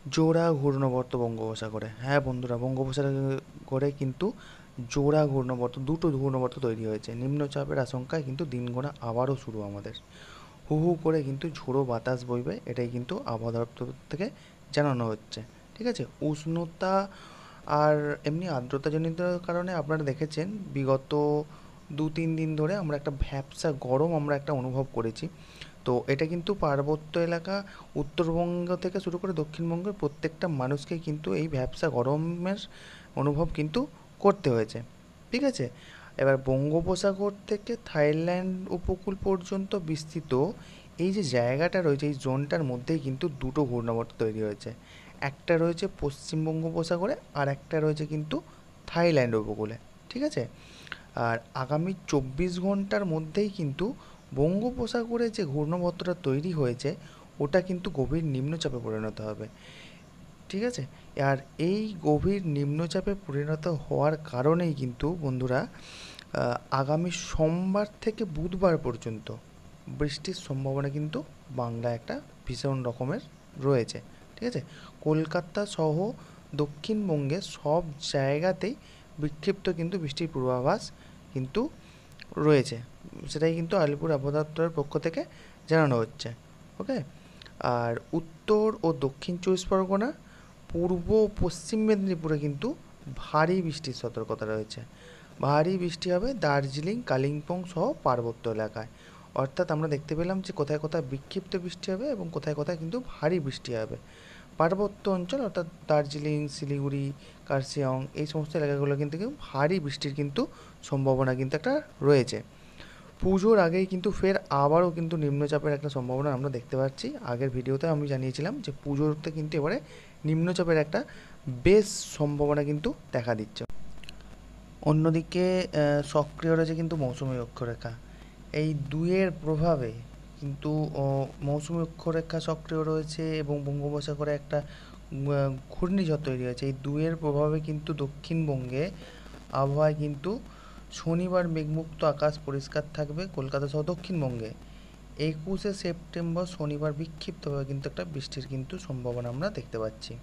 জোড়া ঘূর্ণাবর্ত বঙ্গোপসাগরে। হ্যাঁ বন্ধুরা, বঙ্গোপসাগরে কিন্তু জোড়া ঘূর্ণাবর্ত, দুটো ঘূর্ণাবর্ত তৈরি হয়েছে। নিম্নচাপের আশঙ্কায় কিন্তু দিনগণা আবারও শুরু আমাদের। হু হু করে কিন্তু ঝোড়ো বাতাস বইবে, এটাই কিন্তু আবহাওয়া দপ্তর থেকে জানানো হচ্ছে। ঠিক আছে, উষ্ণতা আর এমনি আর্দ্রতাজনিত কারণে আপনারা দেখেছেন বিগত 2-3 দিন ধরে আমরা একটা ভ্যাপসা গরম আমরা একটা অনুভব করেছি। তো এটা কিন্তু পার্বত্য এলাকা উত্তরবঙ্গ থেকে শুরু করে দক্ষিণবঙ্গের প্রত্যেকটা মানুষকে কিন্তু এই ভ্যাপসা গরমের অনুভব কিন্তু করতে হয়েছে। ঠিক আছে, এবার বঙ্গোপসাগর থেকে থাইল্যান্ড উপকূল পর্যন্ত বিস্তৃত এই যে জায়গাটা রয়েছে, এই জোনটার মধ্যেই কিন্তু দুটো ঘূর্ণাবর্ত তৈরি হয়েছে। একটা রয়েছে পশ্চিম বঙ্গোপসাগরে, আর একটা রয়েছে কিন্তু থাইল্যান্ড উপকূলে। ঠিক আছে, আর আগামী 24 ঘন্টার মধ্যেই কিন্তু বঙ্গোপসাগরে যে ঘূর্ণাবর্তটা তৈরি হয়েছে ওটা কিন্তু গভীর নিম্নচাপে পরিণত হবে। ঠিক আছে, আর এই গভীর নিম্নচাপে পরিণত হওয়ার কারণেই কিন্তু বন্ধুরা আগামী সোমবার থেকে বুধবার পর্যন্ত বৃষ্টির সম্ভাবনা কিন্তু বাংলায় একটা ভীষণ রকমের রয়েছে। ঠিক আছে, কলকাতা সহ দক্ষিণবঙ্গে সব জায়গাতেই বিক্ষিপ্ত কিন্তু বৃষ্টির পূর্বাভাস কিন্তু রয়েছে, সেটাই কিন্তু আলিপুর আবহাওয়া দপ্তরের পক্ষ থেকে জানানো হচ্ছে। ওকে, আর উত্তর ও দক্ষিণ 24 পরগনা, পূর্ব ও পশ্চিম মেদিনীপুরে কিন্তু ভারী বৃষ্টির সতর্কতা রয়েছে। ভারী বৃষ্টি হবে দার্জিলিং, কালিম্পং সহ পার্বত্য এলাকায়। অর্থাৎ আমরা দেখতে পেলাম যে কোথায় কোথায় বিক্ষিপ্ত বৃষ্টি হবে এবং কোথায় কোথায় কিন্তু ভারী বৃষ্টি হবে। পার্বত্য অঞ্চল অর্থাৎ দার্জিলিং, শিলিগুড়ি, কার্শিয়ং এই সমস্ত এলাকাগুলো কিন্তু ভারী বৃষ্টির কিন্তু সম্ভাবনা কিন্তু একটা রয়েছে। পুজোর আগেই কিন্তু ফের আবারও কিন্তু নিম্নচাপের একটা সম্ভাবনা আমরা দেখতে পাচ্ছি। আগের ভিডিওতে আমি জানিয়েছিলাম যে পুজোতে কিন্তু এবারে নিম্নচাপের একটা বেশ সম্ভাবনা কিন্তু দেখা দিচ্ছে। অন্যদিকে সক্রিয় রয়েছে কিন্তু মৌসুমী অক্ষরেখা। এই দুইয়ের প্রভাবে কিন্তু মৌসুমী অক্ষরেখা সক্রিয় রয়েছে এবং বঙ্গোপসাগরে একটা ঘূর্ণিঝড় তৈরি হয়েছে। এই দুইয়ের প্রভাবে কিন্তু দক্ষিণবঙ্গে আবহাওয়ায় কিন্তু শনিবার মেঘমুক্ত আকাশ পরিষ্কার থাকবে কলকাতা সহ দক্ষিণবঙ্গে। 21শে সেপ্টেম্বর শনিবার বিক্ষিপ্তভাবে কিন্তু একটা বৃষ্টির কিন্তু সম্ভাবনা আমরা দেখতে পাচ্ছি।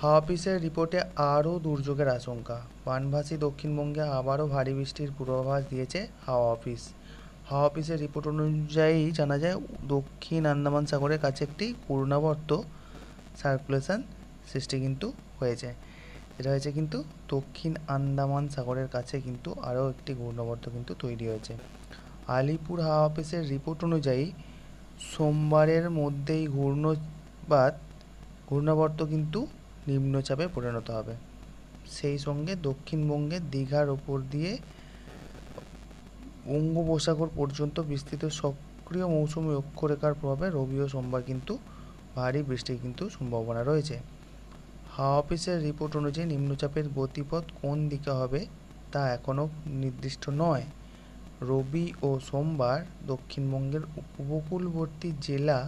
হাওয়া অফিসের রিপোর্টে আরও দুর্যোগের আশঙ্কা। বানভাসী দক্ষিণবঙ্গে আবারও ভারী বৃষ্টির পূর্বাভাস দিয়েছে হাওয়া অফিস। হাওয়া অফিসের রিপোর্ট অনুযায়ী জানা যায় দক্ষিণ আন্দামান সাগরের কাছে একটি ঘূর্ণাবর্ত সার্কুলেশন সৃষ্টি কিন্তু হয়েছে। এটা হয়েছে কিন্তু দক্ষিণ আন্দামান সাগরের কাছে কিন্তু আরও একটি ঘূর্ণাবর্ত কিন্তু তৈরি হয়েছে। আলিপুর হাওয়া অফিসের রিপোর্ট অনুযায়ী সোমবারের মধ্যেই ঘূর্ণাবর্ত কিন্তু নিম্নচাপে পরিণত হবে। সেই সঙ্গে দক্ষিণবঙ্গের দীঘার ওপর দিয়ে বঙ্গোপসাগর পর্যন্ত বিস্তৃত সক্রিয় মৌসুমী অক্ষরেখার প্রভাবে রবি ও সোমবার কিন্তু ভারী বৃষ্টির কিন্তু সম্ভাবনা রয়েছে। হাওয়া অফিসের রিপোর্ট অনুযায়ী নিম্নচাপের গতিপথ কোন দিকে হবে তা এখনও নির্দিষ্ট নয়। রবি ও সোমবার দক্ষিণবঙ্গের উপকূলবর্তী জেলা,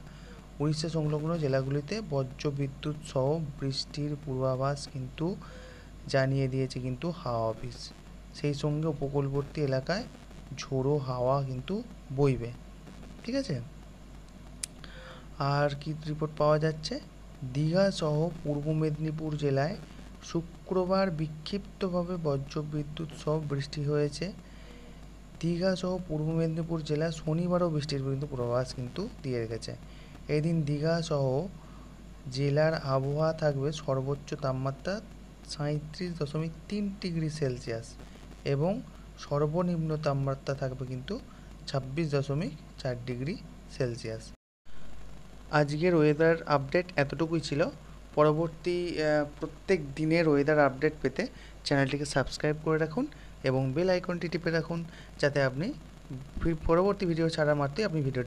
উড়িষ্যা সংলগ্ন জেলাগুলিতে বজ্রবিদ্যুৎ সহ বৃষ্টির পূর্বাভাস কিন্তু জানিয়ে দিয়েছে কিন্তু হাওয়া অফিস। সেই সঙ্গে উপকূলবর্তী এলাকায় ঝোড়ো হাওয়া কিন্তু বইবে। ঠিক আছে, আর কি রিপোর্ট পাওয়া যাচ্ছে, দীঘা সহ পূর্ব মেদিনীপুর জেলায় শুক্রবার বিক্ষিপ্তভাবে বজ্রবিদ্যুৎ সহ বৃষ্টি হয়েছে। দীঘা সহ পূর্ব মেদিনীপুর জেলায় শনিবারও বৃষ্টির কিন্তু পূর্বাভাস কিন্তু দিয়ে রেখেছে। এদিন দীঘা সহ জেলার আবহাওয়া থাকবে সর্বোচ্চ তাপমাত্রা 37.3 ডিগ্রি সেলসিয়াস এবং সর্বনিম্ন তাপমাত্রা থাকবে কিন্তু 26.4 ডিগ্রি সেলসিয়াস। আজকের ওয়েদার আপডেট এতটুকুই ছিল। পরবর্তী প্রত্যেক দিনের ওয়েদার আপডেট পেতে চ্যানেলটিকে সাবস্ক্রাইব করে রাখুন এবং বেল আইকনটি টিপে রাখুন, যাতে আপনি পরবর্তী ভিডিও ছাড়া মাত্রই আপনি ভিডিওটি